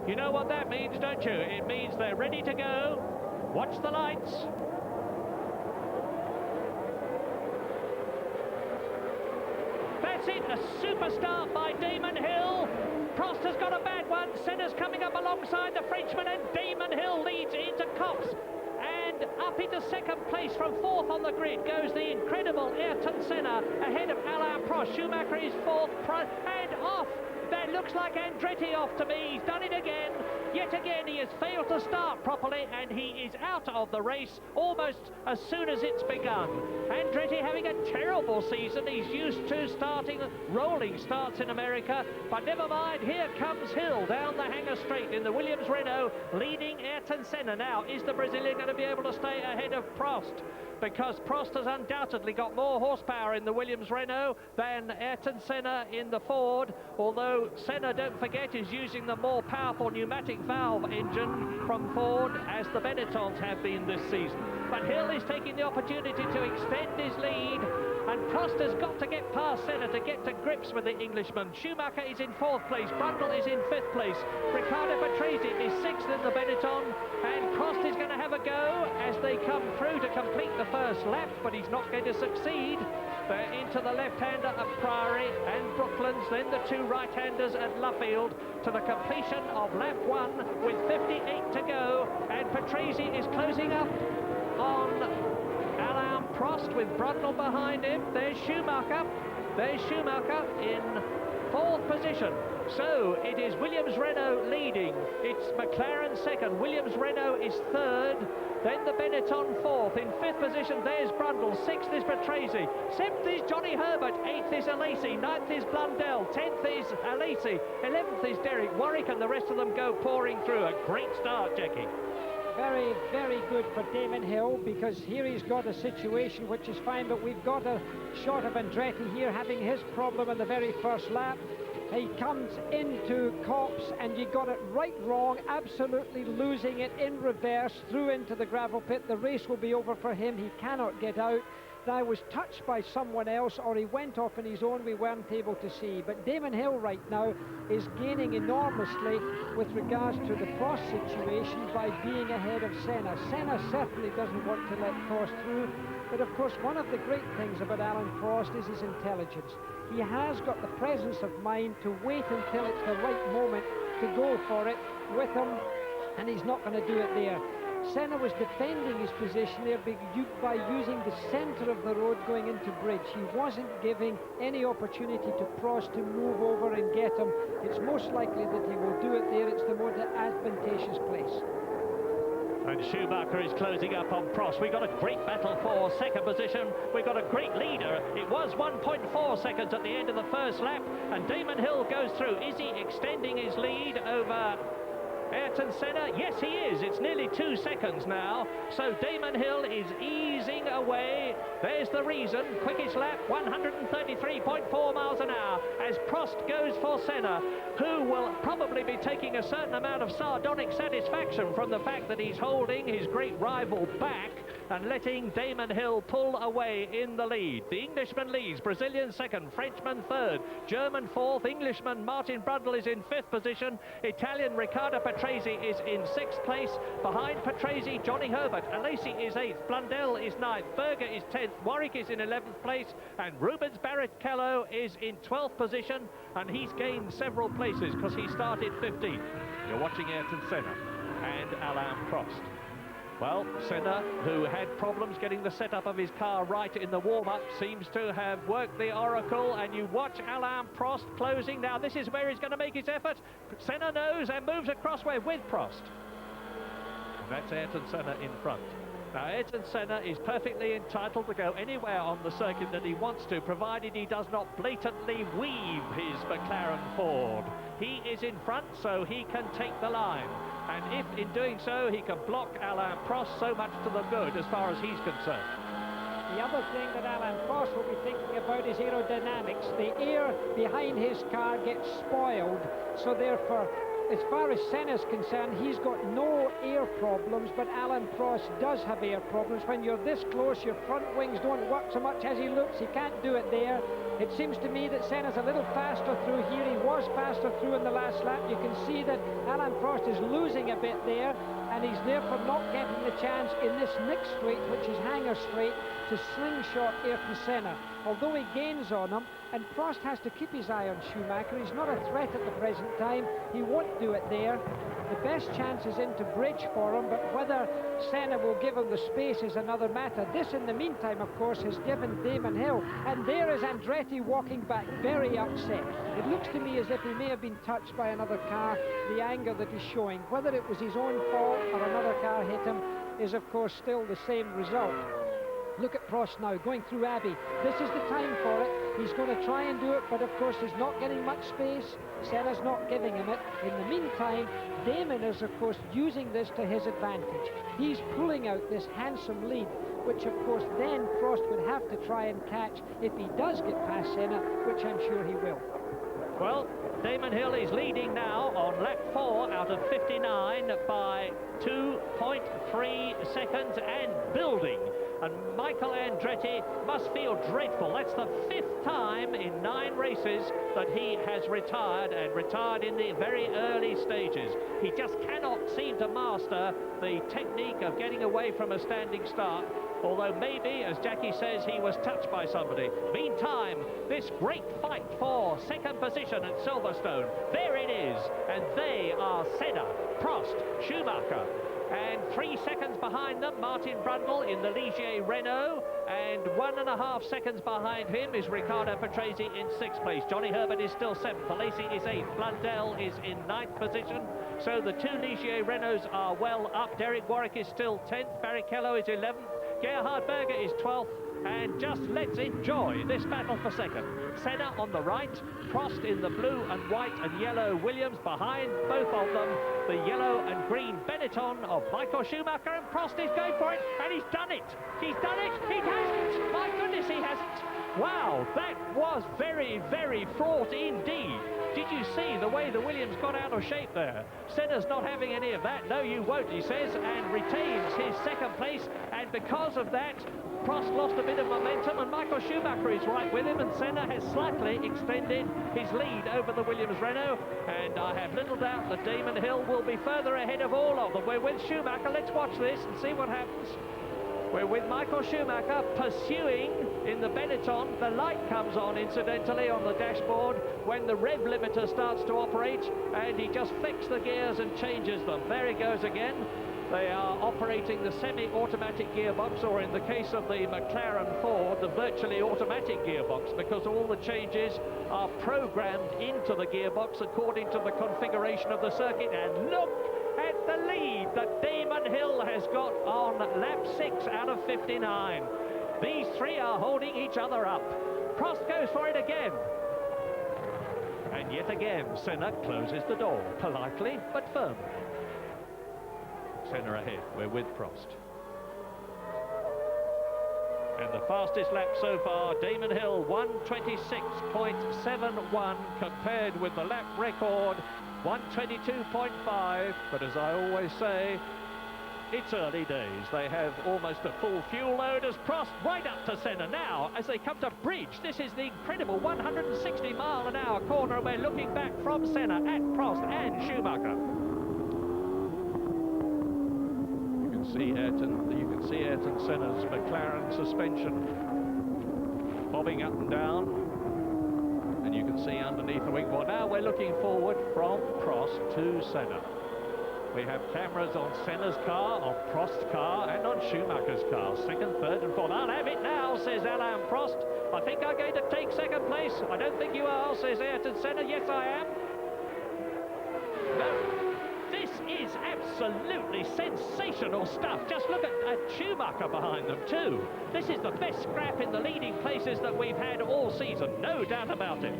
You know what that means, don't you? It means they're ready to go. Watch the lights. That's it, a super start by Damon Hill. Prost has got a bad one. Senna's coming up alongside the Frenchman, and Damon Hill leads into Cops. And up into second place from fourth on the grid goes the incredible Ayrton Senna ahead of Alain Prost. Schumacher is fourth, and off. That looks like Andretti off to me. He's done it again. Yet again, he has failed to start properly, and he is out of the race almost as soon as it's begun. Andretti having a terrible season. He's used to starting rolling starts in America, but never mind. Here comes Hill down the hangar straight in the Williams Renault, leading Ayrton Senna. Now, is the Brazilian going to be able to stay ahead of Prost? Because Prost has undoubtedly got more horsepower in the Williams Renault than Ayrton Senna in the Ford, although Senna, don't forget, is using the more powerful pneumatic valve engine from Ford, as the Benettons have been this season. But Hill is taking the opportunity to extend his lead, and Prost has got to get past Senna to get to grips with the Englishman. Schumacher is in fourth place, Brundle is in fifth place, Riccardo Patrese is sixth in the Benetton, and Prost is going to have a go as they come through to complete the first lap, but he's not going to succeed. They're into the left-hander at Priory and Brooklands, then the two right-handers at Luffield to the completion of lap 1 with 58 to go, and Patrese is closing up on Alain Prost with Brundle behind him. There's Schumacher in fourth position. So it is Williams Renault leading. It's McLaren second. Williams Renault is third. Then the Benetton fourth. In fifth position, there's Brundle. Sixth is Patrese. Seventh is Johnny Herbert. Eighth is Alain. Ninth is Blundell. 10th is Alain. 11th is Derek Warwick, and the rest of them go pouring through. A great start, Jackie. Very, very good for Damon Hill, because here he's got a situation which is fine, but we've got a shot of Andretti here having his problem in the very first lap. He comes into Copse, and you got it right wrong, absolutely losing it in reverse through into the gravel pit. The race will be over for him. He cannot get out. Now, was touched by someone else, or he went off on his own, we weren't able to see. But Damon Hill right now is gaining enormously with regards to the Prost situation by being ahead of Senna. Senna certainly doesn't want to let Prost through, but of course one of the great things about Alain Prost is his intelligence. He has got the presence of mind to wait until it's the right moment to go for it with him, and he's not going to do it there. Senna was defending his position there by using the centre of the road going into bridge. He wasn't giving any opportunity to Prost to move over and get him. It's most likely that he will do it there. It's the more advantageous place. And Schumacher is closing up on Prost. We got a great battle for second position. We got a great leader. It was 1.4 seconds at the end of the first lap, and Damon Hill goes through. Is he extending his lead over Ayrton Senna? Yes, he is. It's nearly 2 seconds now. So Damon Hill is easing away. There's the reason. Quickest lap, 133.4 miles an hour, as Prost goes for Senna, who will probably be taking a certain amount of sardonic satisfaction from the fact that he's holding his great rival back and letting Damon Hill pull away in the lead. The Englishman leads, Brazilian second, Frenchman third, German fourth, Englishman Martin Brundle is in fifth position, Italian Riccardo Patrese is in sixth place. Behind Patrese, Johnny Herbert. Alain is eighth, Blundell is ninth, Berger is 10th, Warwick is in 11th place, and Rubens Barrichello is in 12th position, and he's gained several places because he started 15th. You're watching Ayrton Senna and Alain Prost. Well, Senna, who had problems getting the setup of his car right in the warm-up, seems to have worked the oracle, and you watch Alain Prost closing. Now, this is where he's going to make his effort. Senna knows and moves across with Prost. That's Ayrton Senna in front. Now, Ayrton Senna is perfectly entitled to go anywhere on the circuit that he wants to, provided he does not blatantly weave his McLaren Ford. He is in front, so he can take the line. And if in doing so he can block Alain Prost, so much to the good as far as he's concerned. The other thing that Alain Prost will be thinking about is aerodynamics. The air behind his car gets spoiled, so therefore as far as Senna's concerned, he's got no air problems, but Alain Prost does have air problems. When you're this close, your front wings don't work so much as he looks. He can't do it there. It seems to me that Senna's a little faster through here. He was faster through in the last lap. You can see that Alain Prost is losing a bit there, and he's therefore not getting the chance in this next straight, which is Hangar Straight, to slingshot Ayrton Senna. Although he gains on him, and Prost has to keep his eye on Schumacher. He's not a threat at the present time. He won't do it there. The best chance is into bridge for him, but whether Senna will give him the space is another matter. This, in the meantime, of course, has given Damon Hill. And there is Andretti walking back, very upset. It looks to me as if he may have been touched by another car, the anger that he's showing. Whether it was his own fault or another car hit him is, of course, still the same result. Look at Prost now, going through Abbey. This is the time for it. He's going to try and do it, but of course he's not getting much space. Senna's not giving him it. In the meantime, Damon is, of course, using this to his advantage. He's pulling out this handsome lead, which, of course, then Prost would have to try and catch if he does get past Senna, which I'm sure he will. Well, Damon Hill is leading now on lap 4 out of 59 by 2.3 seconds and building. And Michael Andretti must feel dreadful. That's the 5th time in 9 races that he has retired, and retired in the very early stages. He just cannot seem to master the technique of getting away from a standing start, although maybe, as Jackie says, he was touched by somebody. Meantime, this great fight for second position at Silverstone, there it is, and they are Senna, Prost, Schumacher, and 3 seconds behind them, Martin Brundle in the Ligier Renault, and 1.5 seconds behind him is Riccardo Patrese in 6th place. Johnny Herbert is still 7th, Alesi is 8th, Blundell is in 9th position, so the 2 Ligier Renaults are well up. Derek Warwick is still 10th, Barrichello is 11th, Gerhard Berger is 12th, and just let's enjoy this battle for second. Senna on the right, Prost in the blue and white and yellow Williams, behind both of them the yellow and green Benetton of Michael Schumacher, and Prost is going for it, and he's done it! He's done it! He hasn't! My goodness, he hasn't! Wow, that was very, very fraught indeed. Did you see the way the Williams got out of shape there? Senna's not having any of that. No, you won't, he says, and retains his second place, and because of that, Prost lost a bit of momentum, and Michael Schumacher is right with him, and Senna has slightly extended his lead over the Williams Renault, and I have little doubt that Damon Hill will be further ahead of all of them. We're with Schumacher. Let's watch this and see what happens. We're with Michael Schumacher pursuing in the Benetton. The light comes on, incidentally, on the dashboard when the rev limiter starts to operate, and he just flicks the gears and changes them. There he goes again. They are operating the semi-automatic gearbox, or in the case of the McLaren Ford, the virtually automatic gearbox, because all the changes are programmed into the gearbox according to the configuration of the circuit. And look at the lead that Damon Hill has got on lap 6 out of 59. These 3 are holding each other up. Prost goes for it again. And yet again, Senna closes the door, politely but firmly. Senna ahead, we're with Prost. And the fastest lap so far, Damon Hill, 1:26.71, compared with the lap record, 1:22.5. But as I always say, it's early days. They have almost a full fuel load as Prost right up to Senna now as they come to bridge. This is the incredible 160-mile-an-hour corner, and we're looking back from Senna at Prost and Schumacher. You can see Ayrton Senna's McLaren suspension bobbing up and down, and you can see underneath the wing. Well, now we're looking forward from Prost to Senna. We have cameras on Senna's car, on Prost's car, and on Schumacher's car. Second, third, and fourth. I'll have it now, says Alain Prost. I think I'm going to take second place. I don't think you are, says Ayrton Senna. Yes, I am. No. This is absolutely sensational stuff. Just look at Schumacher behind them too. This is the best scrap in the leading places that we've had all season, no doubt about it.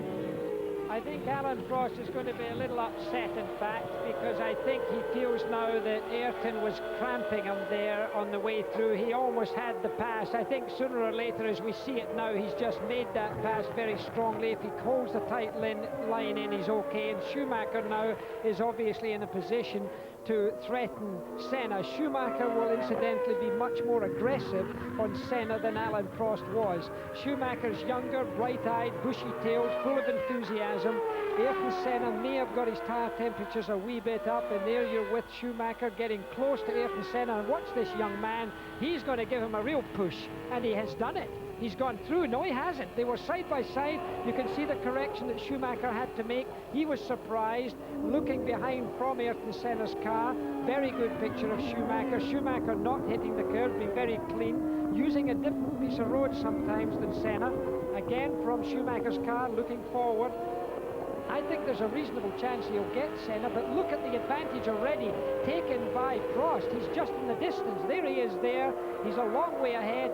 I think Alain Prost is going to be a little upset, in fact, because I think he feels now that Ayrton was cramping him there on the way through. He almost had the pass. I think sooner or later, as we see it now, he's just made that pass very strongly. If he holds the tight line in, he's okay. And Schumacher now is obviously in a position to threaten Senna. Schumacher will incidentally be much more aggressive on Senna than Alain Prost was. Schumacher's younger, bright-eyed, bushy-tailed, full of enthusiasm. Ayrton Senna may have got his tyre temperatures a wee bit up, and there you're with Schumacher getting close to Ayrton Senna. And watch this young man. He's going to give him a real push, and he has done it. He's gone through. No, he hasn't. They were side by side. You can see the correction that Schumacher had to make. He was surprised, looking behind from Ayrton Senna's car. Very good picture of Schumacher. Schumacher not hitting the curb, being very clean, using a different piece of road sometimes than Senna. Again, from Schumacher's car, looking forward. I think there's a reasonable chance he'll get Senna, but look at the advantage already taken by Prost. He's just in the distance. There he is there. He's a long way ahead.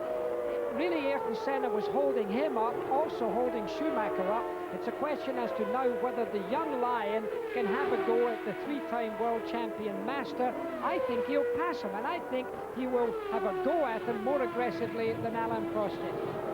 Really, Ayrton Senna was holding him up, also holding Schumacher up. It's a question as to now whether the young lion can have a go at the three-time world champion master. I think he'll pass him, and I think he will have a go at him more aggressively than Alain Prost did.